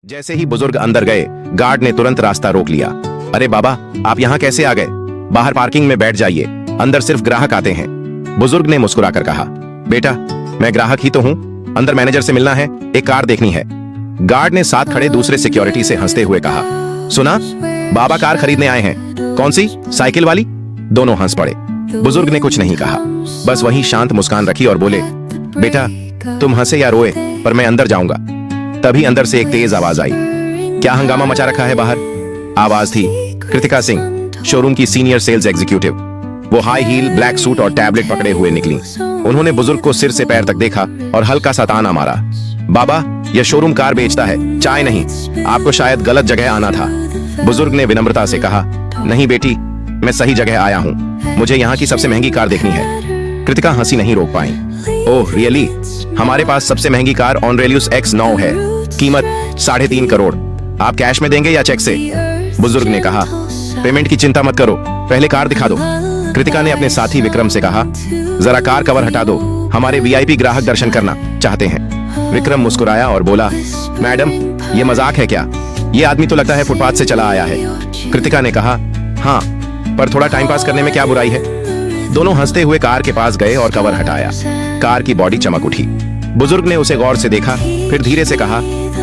जैसे ही बुजुर्ग अंदर गए, गार्ड ने तुरंत रास्ता रोक लिया। अरे बाबा, आप यहाँ कैसे आ गए? बाहर पार्किंग में बैठ जाइए, अंदर सिर्फ ग्राहक आते हैं। बुजुर्ग ने मुस्कुराकर कहा, बेटा मैं ग्राहक ही तो हूँ, अंदर मैनेजर से मिलना है, एक कार देखनी है। गार्ड ने साथ खड़े दूसरे सिक्योरिटी से हंसते हुए कहा, सुना, बाबा कार खरीदने आए हैं। कौन सी, साइकिल वाली? दोनों हंस पड़े। बुजुर्ग ने कुछ नहीं कहा, बस वही शांत मुस्कान रखी और बोले, बेटा तुम हंसे या रोए पर मैं अंदर जाऊंगा। तभी अंदर से एक तेज आवाज आई। क्या हंगामा मचा रखा है बाहर? आवाज थी कृतिका सिंह, शोरूम की सीनियर सेल्स एग्जीक्यूटिव। वो हाई हील, ब्लैक सूट और टैबलेट पकड़े हुए निकली। उन्होंने बुजुर्ग को सिर से पैर तक देखा और हल्का सा ताना मारा, बाबा यह शोरूम कार बेचता है, चाय नहीं, आपको शायद गलत जगह आना था। बुजुर्ग ने विनम्रता से कहा, नहीं बेटी, मैं सही जगह आया हूँ, मुझे यहाँ की सबसे महंगी कार देखनी है। कृतिका हंसी नहीं रोक पाई। Oh really? हमारे पास सबसे महंगी कार ऑनरेलियस X9 है, कीमत 3.5 करोड़। आप कैश में देंगे या चेक से? बुजुर्ग ने कहा, पेमेंट की चिंता मत करो, पहले कार दिखा दो। कृतिका ने अपने साथी विक्रम से कहा, जरा कार कवर हटा दो, हमारे VIP ग्राहक दर्शन करना चाहते हैं। विक्रम मुस्कुराया और बोला, मैडम ये मजाक है क्या? ये आदमी तो लगता है फुटपाथ से चला आया है। कृतिका ने कहा, हाँ पर थोड़ा टाइम पास करने में क्या बुराई है। दोनों हंसते हुए कार के पास गए और कवर हटाया। कार की बॉडी चमक उठी। बुजुर्ग ने उसे गौर से देखा, फिर धीरे से कहा,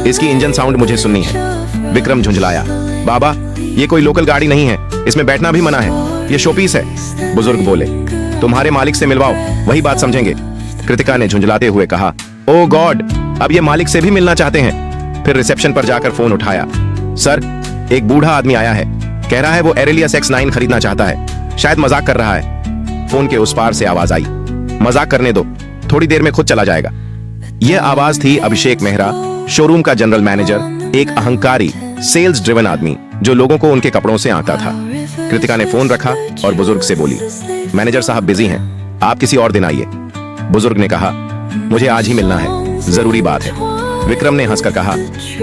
इसकी इंजन साउंड मुझे सुननी है। विक्रम झुंझलाया, बाबा ये कोई लोकल गाड़ी नहीं है, इसमें बैठना भी मना है, ये शोपीस है। बुजुर्ग बोले, तुम्हारे मालिक से मिलवाओ, वही बात समझेंगे। कृतिका ने झुंझलाते हुए कहा, ओ गॉड, अब ये मालिक से भी मिलना चाहते हैं। फिर रिसेप्शन पर जाकर फोन उठाया। सर, एक बूढ़ा आदमी आया है, कह रहा है वो ऑरेलियस X9 खरीदना चाहता है, शायद मजाक कर रहा है। फोन के उस पार से आवाज आई, मजाक करने दो, थोड़ी देर में खुद चला जाएगा। यह आवाज थी अभिषेक मेहरा, शोरूम का जनरल मैनेजर, एक अहंकारी, सेल्स ड्रिवन आदमी जो लोगों को उनके कपड़ों से आंकता था। कृतिका ने फोन रखा और बुजुर्ग से बोली, मैनेजर साहब बिजी हैं, आप किसी और दिन आइए। बुजुर्ग ने कहा, मुझे आज ही मिलना है, जरूरी बात है। विक्रम ने हंसकर कहा,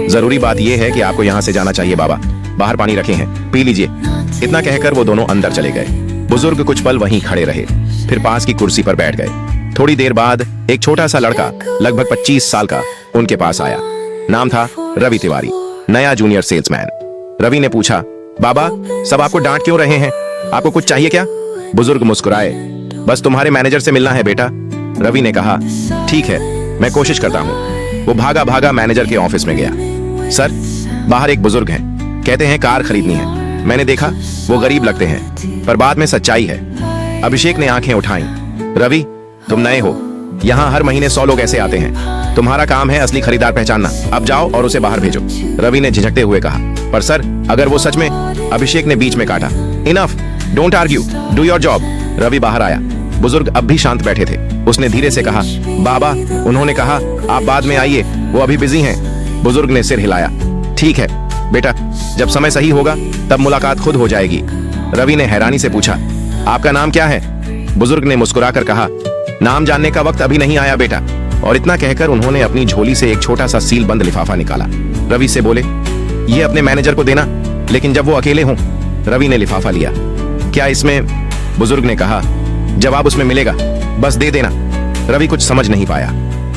जरूरी बात यह है कि आपको यहाँ से जाना चाहिए बाबा, बाहर पानी रखे हैं, पी लीजिए। इतना कहकर वो दोनों अंदर चले गए। बुजुर्ग कुछ पल वहीं खड़े रहे, फिर पास की कुर्सी पर बैठ गए। थोड़ी देर बाद एक छोटा सा लड़का, लगभग 25 साल का, उनके पास आया। नाम था रवि तिवारी, नया जूनियर सेल्समैन। रवि ने पूछा, बाबा सब आपको डांट क्यों रहे हैं, आपको कुछ चाहिए क्या? बुजुर्ग मुस्कुराए, बस तुम्हारे मैनेजर से मिलना है बेटा। रवि ने कहा, ठीक है, मैं कोशिश करता हूँ। वो भागा भागा मैनेजर के ऑफिस में गया। सर, बाहर एक बुजुर्ग हैं, कहते हैं कार खरीदनी है। मैंने देखा वो गरीब लगते हैं, पर बात में सच्चाई है। अभिषेक ने आंखें उठाई, रवि तुम नए हो, यहाँ हर महीने 100 लोग ऐसे आते हैं, तुम्हारा काम है असली खरीदार पहचानना, अब जाओ और उसे बाहर भेजो। रवि ने झिझकते हुए कहा, पर सर अगर वो सच में। अभिषेक ने बीच में काटा, enough, don't argue, do your job. Ravi बाहर आया। बुजुर्ग अब भी शांत बैठे थे। उसने धीरे से कहा, बाबा उन्होंने कहा आप बाद में आइए, वो अभी बिजी हैं। बुजुर्ग ने सिर हिलाया, ठीक है बेटा, जब समय सही होगा तब मुलाकात खुद हो जाएगी। रवि ने हैरानी से पूछा, आपका नाम क्या है? बुजुर्ग ने मुस्कुराकर कहा, नाम जानने का वक्त अभी नहीं आया बेटा। और इतना कहकर उन्होंने अपनी झोली से एक छोटा सा सील बंद लिफाफा निकाला। रवि से बोले, ये अपने मैनेजर को देना, लेकिन जब वो अकेले हों। रवि ने लिफाफा लिया। क्या इसमें? बुजुर्ग ने कहा, जवाब उसमें मिलेगा, बस दे देना। रवि कुछ समझ नहीं पाया,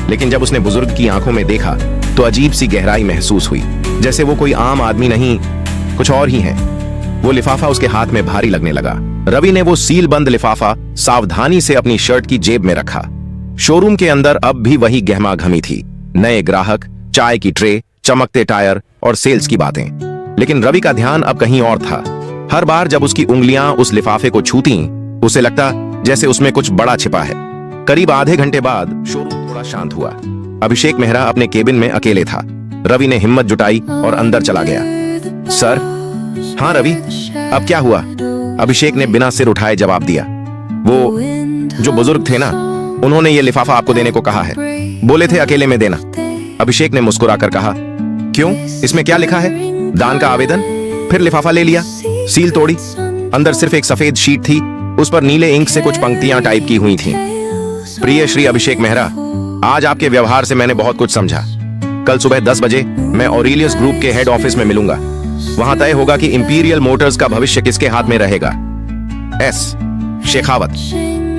लेकिन जब उसने बुजुर्ग की आंखों में देखा तो अजीब सी गहराई महसूस हुई, जैसे वो कोई आम आदमी नहीं, कुछ और ही है। वो लिफाफा उसके हाथ में भारी लगने लगा। रवि ने वो सील बंद लिफाफा सावधानी से अपनी शर्ट की जेब में रखा। शोरूम के अंदर अब भी वही गहमा घमी थी, नए ग्राहक, चाय की ट्रे, चमकते टायर और सेल्स की बातें। लेकिन रवि का ध्यान अब कहीं और था। हर बार जब उसकी उंगलियां उस लिफाफे को छूती, उसे लगता जैसे उसमें कुछ बड़ा छिपा है। करीब आधे घंटे बाद शोरूम थोड़ा शांत हुआ। अभिषेक मेहरा अपने केबिन में अकेले था। रवि ने हिम्मत जुटाई और अंदर चला गया। सर? हाँ रवि, अब क्या हुआ? अभिषेक ने बिना सिर उठाए जवाब दिया, वो जो बुजुर्ग थे ना, उन्होंने ये लिफाफा आपको देने को कहा है, बोले थे अकेले में देना। अभिषेक ने मुस्कुराकर कहा, क्यों, इसमें क्या लिखा है? दान का आवेदन? फिर लिफाफा ले लिया, सील तोड़ी, अंदर सिर्फ एक सफेद शीट थी, उस पर नीले इंक से कुछ पंक्तियां टाइप की हुई थीं। प्रिय श्री अभिषेक मेहरा, आज आपके व्यवहार से मैंने बहुत कुछ समझा। कल सुबह 10 बजे मैं ऑरेलियस ग्रुप के हेड ऑफिस में मिलूंगा। वहां तय होगा कि इंपीरियल मोटर्स का भविष्य किसके हाथ में रहेगा। एस शेखावत।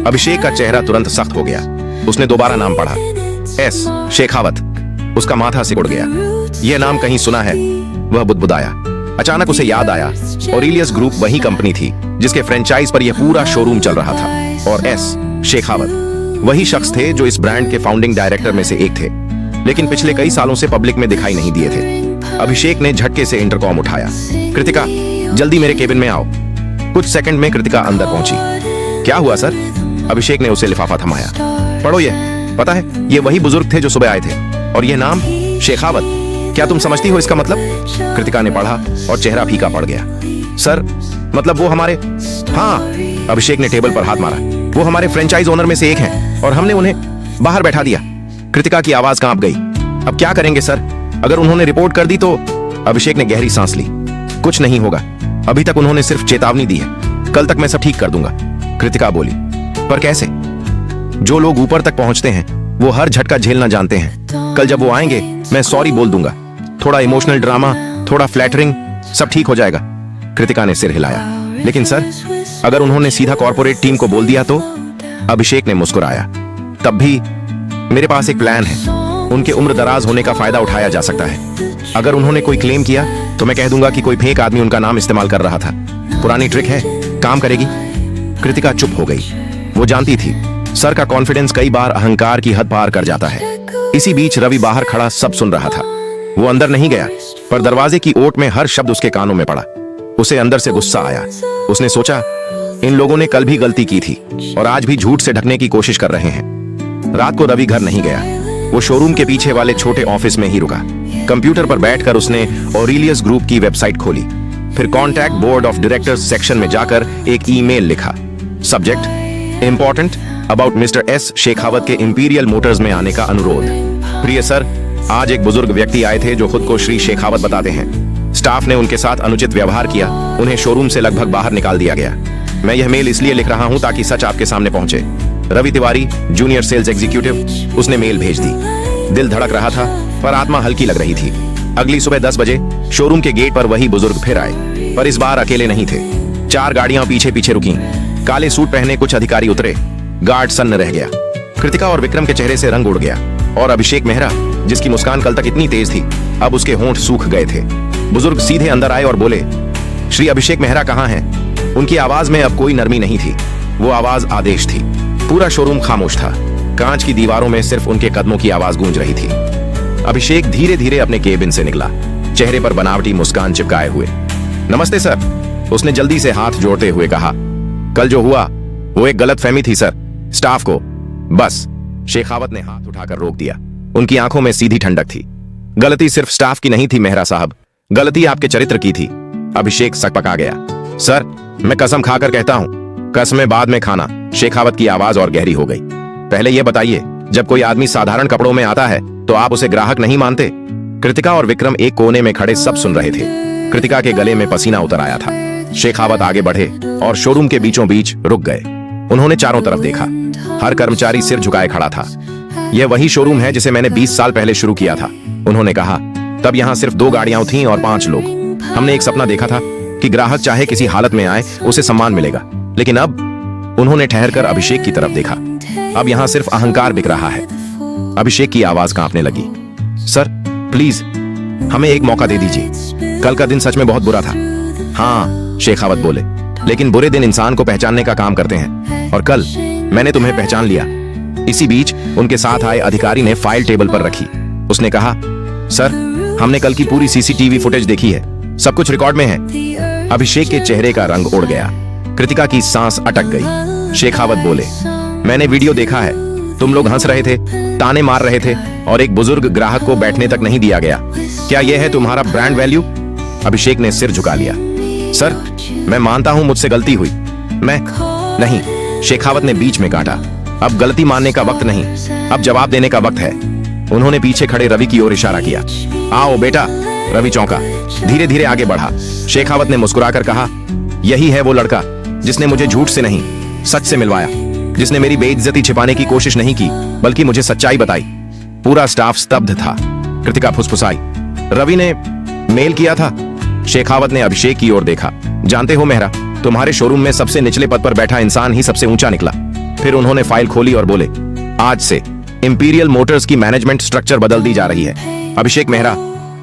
अभिषेक का चेहरा तुरंत सख्त हो गया। उसने दोबारा नाम पढ़ा, एस शेखावत। उसका माथा सिकुड़ गया। यह नाम कहीं सुना है। वह बुदबुदाया। अचानक उसे याद आया, ऑरेलियस ग्रुप वही कंपनी थी जिसके फ्रेंचाइज पर यह पूरा शोरूम चल रहा था। और एस शेखावत वही शख्स थे जो इस ब्रांड के फाउंडिंग डायरेक्टर में से एक थे, लेकिन पिछले कई सालों से पब्लिक में दिखाई नहीं दिए थे। अभिषेक ने झटके से इंटरकॉम उठाया। कृतिका, जल्दी मेरे केबिन में आओ। कुछ सेकंड में कृतिका अंदर पहुंची। क्या हुआ सर? अभिषेक ने उसे लिफाफा थमाया। पढ़ो ये। पता है, ये वही बुजुर्ग थे जो सुबह आए थे, और ये नाम शेखावत। क्या तुम समझती हो इसका मतलब? कृतिका ने पढ़ा और चेहरा फीका पड़ गया। सर, मतलब वो हमारे... हाँ, अभिषेक ने टेबल पर हाथ मारा। वो हमारे फ्रेंचाइज ओनर में से एक हैं और हमने उन्हें बाहर बैठा दिया। कृतिका की आवाज कांप गई। अब क्या करेंगे सर? अगर उन्होंने रिपोर्ट कर दी तो... अभिषेक ने गहरी सांस ली। कुछ नहीं होगा, अभी तक उन्होंने सिर्फ चेतावनी दी है। कल तक मैं सब ठीक कर दूंगा। कृतिका बोली। पर कैसे? जो लोग ऊपर तक पहुंचते हैं वो हर झटका झेलना जानते हैं। कल जब वो आएंगे मैं सॉरी बोल दूंगा। थोड़ा इमोशनल ड्रामा, थोड़ा फ्लैटरिंग, सब ठीक हो जाएगा। कृतिका ने सिर हिलाया। लेकिन सर, अगर उन्होंने सीधा कॉर्पोरेट टीम को बोल दिया तो? अभिषेक ने मुस्कुराया। तब भी मेरे पास एक प्लान है। उनके उम्र दराज होने का फायदा उठाया जा सकता है। अगर उन्होंने कोई क्लेम किया तो मैं कह दूंगा कि कोई फेक आदमी उनका नाम इस्तेमाल कर रहा था। पुरानी ट्रिक है, काम करेगी। कृतिका चुप हो गई। वो जानती थी सर का कॉन्फिडेंस कई बार अहंकार की हद पार कर जाता है। इसी बीच रवि बाहर खड़ा सब सुन रहा था। वो अंदर नहीं गया, पर दरवाजे की ओट में हर शब्द उसके कानों में पड़ा। उसे अंदर से गुस्सा आया। उसने सोचा, इन लोगों ने कल भी गलती की थी और आज भी झूठ से ढकने की कोशिश कर रहे हैं। रात को रवि घर नहीं गया। वो शोरूम के पीछे वाले छोटे ऑफिस में ही रुका। कंप्यूटर पर बैठकर उसने ऑरेलियस ग्रुप की वेबसाइट खोली। फिर contact board of directors section में जाकर एक ईमेल लिखा। Subject, important about mister S Shekhawat के इंपीरियल मोटर्स में आने का अनुरोध। प्रिय सर, आज एक बुजुर्ग व्यक्ति आए थे जो खुद को श्री शेखावत बताते हैं। स्टाफ ने उनके साथ अनुचित व्यवहार किया। उन्हें शोरूम से लगभग बाहर निकाल दिया गया। मैं यह मेल इसलिए लिख रहा हूं ताकि सच आपके सामने पहुंचे। Ravi Tiwari, junior sales executive. उसने मेल भेज दी। दिल धड़क रहा था पर आत्मा हल्की लग रही थी। अगली सुबह 10 बजे शोरूम के गेट पर वही बुजुर्ग फिर आए, पर इस बार अकेले नहीं थे। 4 गाड़ियां पीछे पीछे रुकी। काले सूट पहने कुछ अधिकारी उतरे। गार्ड सन्न रह गया। कृतिका और विक्रम के चेहरे से रंग उड़ गया, और अभिषेक मेहरा, जिसकी मुस्कान कल तक इतनी तेज थी, अब उसके होंठ सूख गए थे। बुजुर्ग सीधे अंदर आए और बोले, श्री अभिषेक मेहरा कहाँ हैं? उनकी आवाज में अब कोई नरमी नहीं थी, वो आवाज आदेश थी। पूरा शोरूम खामोश था। कांच की दीवारों में सिर्फ उनके कदमों की आवाज गूंज रही थी। अभिषेक धीरे धीरे अपने केबिन से निकला, चेहरे पर बनावटी मुस्कान चिपकाए हुए। नमस्ते सर, उसने जल्दी से हाथ जोड़ते हुए कहा। कल जो हुआ वो एक गलतफहमी थी सर, स्टाफ को। बस, शेखावत ने हाथ उठाकर रोक दिया। उनकी आंखों में सीधी ठंडक थी। गलती सिर्फ स्टाफ की नहीं थी मेहरा साहब, गलती आपके चरित्र की थी। अभिषेक सकपका गया। सर, मैं कसम खाकर कहता हूं, कसमें बाद में खाना। शेखावत की आवाज और गहरी हो गई। पहले यह बताइए, जब कोई आदमी साधारण कपड़ों में आता है तो आप उसे ग्राहक नहीं मानते? कृतिका और विक्रम एक कोने में खड़े सब सुन रहे थे। कृतिका के गले में पसीना उतर आया था। शेखावत आगे बढ़े और शोरूम के बीचों बीच रुक गए। उन्होंने चारों तरफ देखा। हर कर्मचारी सिर झुकाए खड़ा था। यह वही शोरूम है जिसे मैंने 20 साल पहले शुरू किया था, उन्होंने कहा। तब यहाँ सिर्फ 2 गाड़ियां थीं और 5 लोग। हमने एक सपना देखा था कि ग्राहक चाहे किसी हालत में आए उसे सम्मान मिलेगा। लेकिन अब... उन्होंने ठहरकर अभिषेक की तरफ देखा। अब यहाँ सिर्फ अहंकार बिक रहा है। अभिषेक की आवाज कांपने लगी। सर, प्लीज हमें एक मौका दे दीजिए। कल का दिन सच में बहुत बुरा था। हाँ, शेखावत बोले, लेकिन बुरे दिन इंसान को पहचानने का काम करते हैं, और कल मैंने तुम्हें पहचान लिया। इसी बीच उनके साथ आए अधिकारी ने फाइल टेबल पर रखी। उसने कहा, सर, हमने कल की पूरी सीसीटीवी फुटेज देखी है, सब कुछ रिकॉर्ड में है। अभिषेक के चेहरे का रंग उड़ गया। कृतिका की सांस अटक गई। शेखावत बोले, मैंने वीडियो देखा है। तुम लोग हंस रहे थे, ताने मार रहे थे, और एक बुजुर्ग ग्राहक को बैठने तक नहीं दिया गया। क्या यह है तुम्हारा ब्रांड वैल्यू? अभिषेक ने सिर झुका लिया। सर, मैं मानता हूं मुझसे गलती हुई। मैं नहीं, शेखावत ने बीच में काटा। अब गलती मानने का वक्त नहीं, अब जवाब देने का वक्त है। उन्होंने पीछे खड़े रवि की ओर इशारा किया। आओ बेटा। रवि चौंका, धीरे धीरे आगे बढ़ा। शेखावत ने मुस्कुराकर कहा, यही है वो लड़का जिसने मुझे झूठ से नहीं, सच से मिलवाया, जिसने मेरी बेइज्जती छिपाने की कोशिश नहीं की बल्कि मुझे सच्चाई बताई। पूरा स्टाफ स्तब्ध था। कृतिका फुसफुसाई, रवि ने मेल किया था। शेखावत ने अभिषेक की ओर देखा। जानते हो मेहरा, तुम्हारे शोरूम में सबसे निचले पद पर बैठा इंसान ही सबसे ऊंचा निकला। फिर उन्होंने फाइल खोली और बोले, आज से इंपीरियल मोटर्स की मैनेजमेंट स्ट्रक्चर बदल दी जा रही है। अभिषेक मेहरा,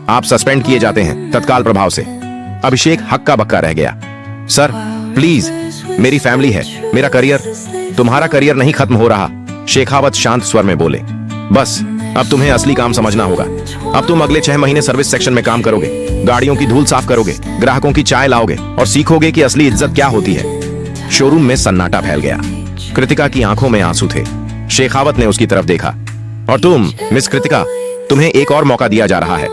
आप सस्पेंड किए जाते हैं तत्काल प्रभाव से। अभिषेक हक्का बक्का रह गया। सर प्लीज, मेरी फैमिली है, मेरा करियर। तुम्हारा करियर नहीं खत्म हो रहा, शेखावत शांत स्वर में बोले। बस अब तुम्हें असली काम समझना होगा। अब तुम अगले 6 महीने सर्विस सेक्शन में काम करोगे, गाड़ियों की धूल साफ करोगे, ग्राहकों की चाय लाओगे और सीखोगे कि असली इज्जत क्या होती है। शोरूम में सन्नाटा फैल गया। कृतिका की आंखों में आंसू थे। शेखावत ने उसकी तरफ देखा। और तुम मिस कृतिका, तुम्हें एक और मौका दिया जा रहा है,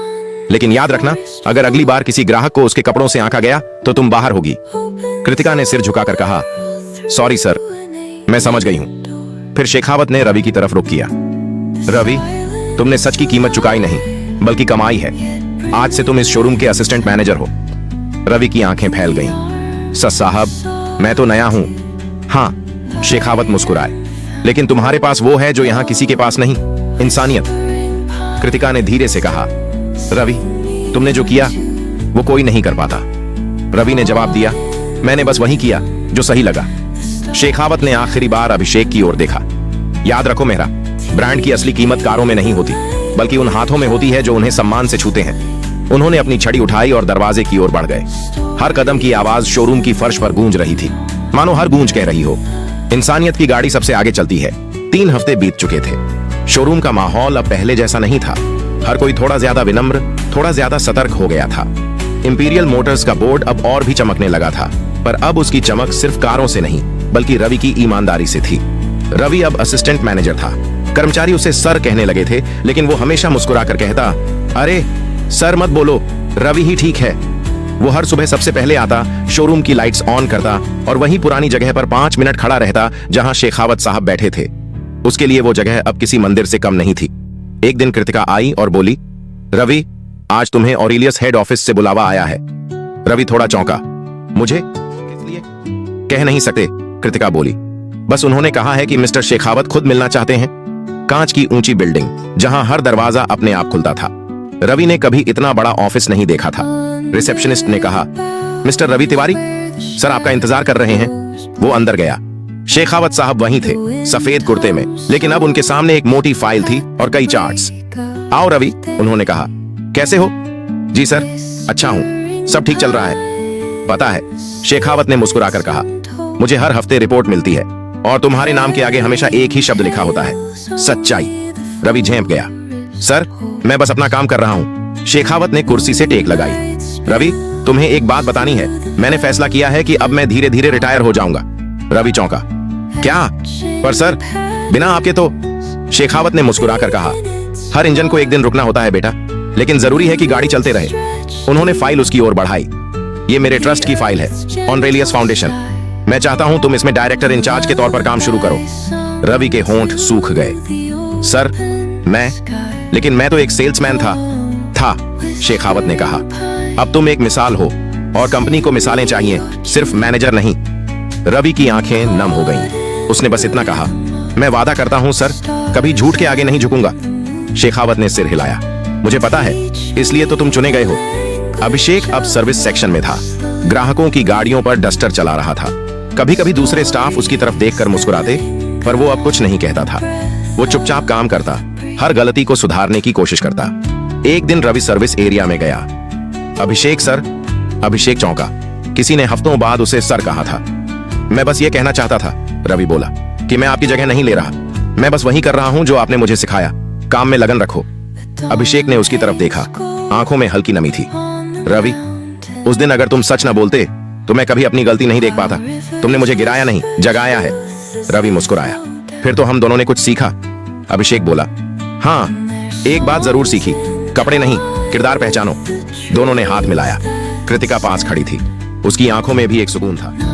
लेकिन याद रखना, अगर अगली बार किसी ग्राहक को उसके कपड़ों से आंका गया तो तुम बाहर होगी। कृतिका ने सिर झुकाकर कहा, सॉरी सर, मैं समझ गई हूं। फिर शेखावत ने रवि की तरफ रुख किया। रवि, तुमने सच की कीमत चुकाई नहीं, बल्कि कमाई है। आज से तुम इस शोरूम के असिस्टेंट मैनेजर हो। रवि की आंखें फैल गईं। सर साहब, मैं तो नया हूं। हाँ, शेखावत मुस्कुराए, लेकिन तुम्हारे पास वो है जो यहां किसी के पास नहीं, इंसानियत। कृतिका ने धीरे से कहा, रवि, तुमने जो किया वो कोई नहीं कर पाता। रवि ने जवाब दिया, मैंने बस वही किया जो सही लगा। शेखावत ने आखिरी बार अभिषेक की ओर देखा। याद रखो मेहरा, ब्रांड की असली कीमत कारों में नहीं होती, बल्कि उन हाथों में होती है जो उन्हें सम्मान से छूते हैं। उन्होंने अपनी छड़ी उठाई और दरवाजे की ओर बढ़ गए। हर कदम की आवाज शोरूम की फर्श पर गूंज रही थी, मानो हर गूंज कह रही हो, इंसानियत की गाड़ी सबसे आगे चलती है। 3 हफ्ते बीत चुके थे। शोरूम का माहौल अब पहले जैसा नहीं था। हर कोई थोड़ा ज्यादा विनम्र, थोड़ा ज्यादा सतर्क हो गया था। इंपीरियल मोटर्स का बोर्ड अब और भी चमकने लगा था, पर अब उसकी चमक सिर्फ कारों से नहीं, बल्कि रवि की ईमानदारी से थी। रवि अब असिस्टेंट मैनेजर था। कर्मचारी उसे सर कहने लगे थे, लेकिन वो हमेशा मुस्कुराकर कहता, अरे सर मत बोलो, रवि ही ठीक है। वो हर सुबह सबसे पहले आता, शोरूम की लाइट्स ऑन करता और वहीं पुरानी जगह पर 5 मिनट खड़ा रहता जहां शेखावत साहब बैठे थे। उसके लिए वो जगह अब किसी मंदिर से कम नहीं थी। एक दिन कृतिका आई और बोली, रवि, आज तुम्हें ऑरेलियस हेड ऑफिस से बुलावा आया है। रवि थोड़ा चौंका। मुझे? किस लिए? कह नहीं सकते, कृतिका बोली। बस उन्होंने कहा है कि मिस्टर शेखावत खुद मिलना चाहते हैं। कांच की ऊंची बिल्डिंग, जहां हर दरवाजा अपने आप खुलता था। रवि ने कभी इतना बड़ा ऑफिस नहीं देखा था। रिसेप्शनिस्ट ने कहा, मिस्टर रवि तिवारी, सर आपका इंतजार कर रहे हैं। वो अंदर गया। शेखावत साहब वहीं थे, सफेद कुर्ते में, लेकिन अब उनके सामने एक मोटी फाइल थी और कई चार्ट्स। आओ रवि, उन्होंने कहा। कैसे हो? जी सर, अच्छा हूं, सब ठीक चल रहा है। पता है, शेखावत ने मुस्कुराकर कहा, मुझे हर हफ्ते रिपोर्ट मिलती है और तुम्हारे नाम के आगे हमेशा एक ही शब्द लिखा होता है, सच्चाई। रवि झेंप गया। सर, मैं बस अपना काम कर रहा हूं। शेखावत ने कुर्सी से टेक लगाई। रवि, तुम्हें एक बात बतानी है। मैंने फैसला किया है कि अब मैं धीरे धीरे रिटायर हो जाऊंगा। रवि चौंका। क्या? पर सर, बिना आपके तो। शेखावत ने मुस्कुराकर कहा, हर इंजन को एक दिन रुकना होता है बेटा, लेकिन जरूरी है कि गाड़ी चलते रहे। उन्होंने फाइल उसकी ओर बढ़ाई। ये मेरे ट्रस्ट की फाइल है, ऑरेलियस फाउंडेशन। मैं चाहता हूं तुम इसमें डायरेक्टर इंचार्ज के तौर पर काम शुरू करो। रवि के होंठ सूख गए। सर, लेकिन मैं तो एक सेल्समैन था। शेखावत ने कहा। अब तुम एक मिसाल हो और कंपनी को मिसालें चाहिए, सिर्फ मैनेजर नहीं। रवि की आंखें नम हो गईं। उसने बस इतना कहा, मैं वादा करता हूं सर, कभी झूठ के आगे नहीं झुकूंगा। शेखावत ने सिर हिलाया। मुझे पता है, इसलिए तो तुम चुने गए हो। अभिषेक अब सर्विस सेक्शन में था। ग्राहकों की गाड़ियों पर डस्टर चला रहा था। कभी कभी दूसरे स्टाफ उसकी तरफ देखकर मुस्कुराते, पर वो अब कुछ नहीं कहता था। वो चुपचाप काम करता, हर गलती को सुधारने की कोशिश करता। एक दिन रवि सर्विस एरिया में गया। अभिषेक सर। अभिषेक चौंका। किसी ने हफ्तों बाद उसे सर कहा था। मैं बस ये कहना चाहता था, रवि बोला, कि मैं आपकी जगह नहीं ले रहा। मैं बस वही कर रहा हूं जो आपने मुझे सिखाया। काम में लगन रखो। अभिषेक ने उसकी तरफ देखा। आंखों में हल्की नमी थी। रवि, उस दिन अगर तुम सच न बोलते तो मैं कभी अपनी गलती नहीं देख पाता। तुमने मुझे गिराया नहीं, जगाया है। रवि मुस्कुराया। फिर तो हम दोनों ने कुछ सीखा। अभिषेक बोला, हाँ, एक बात जरूर सीखी, कपड़े नहीं, किरदार पहचानो। दोनों ने हाथ मिलाया। कृतिका पास खड़ी थी। उसकी आंखों में भी एक सुकून था।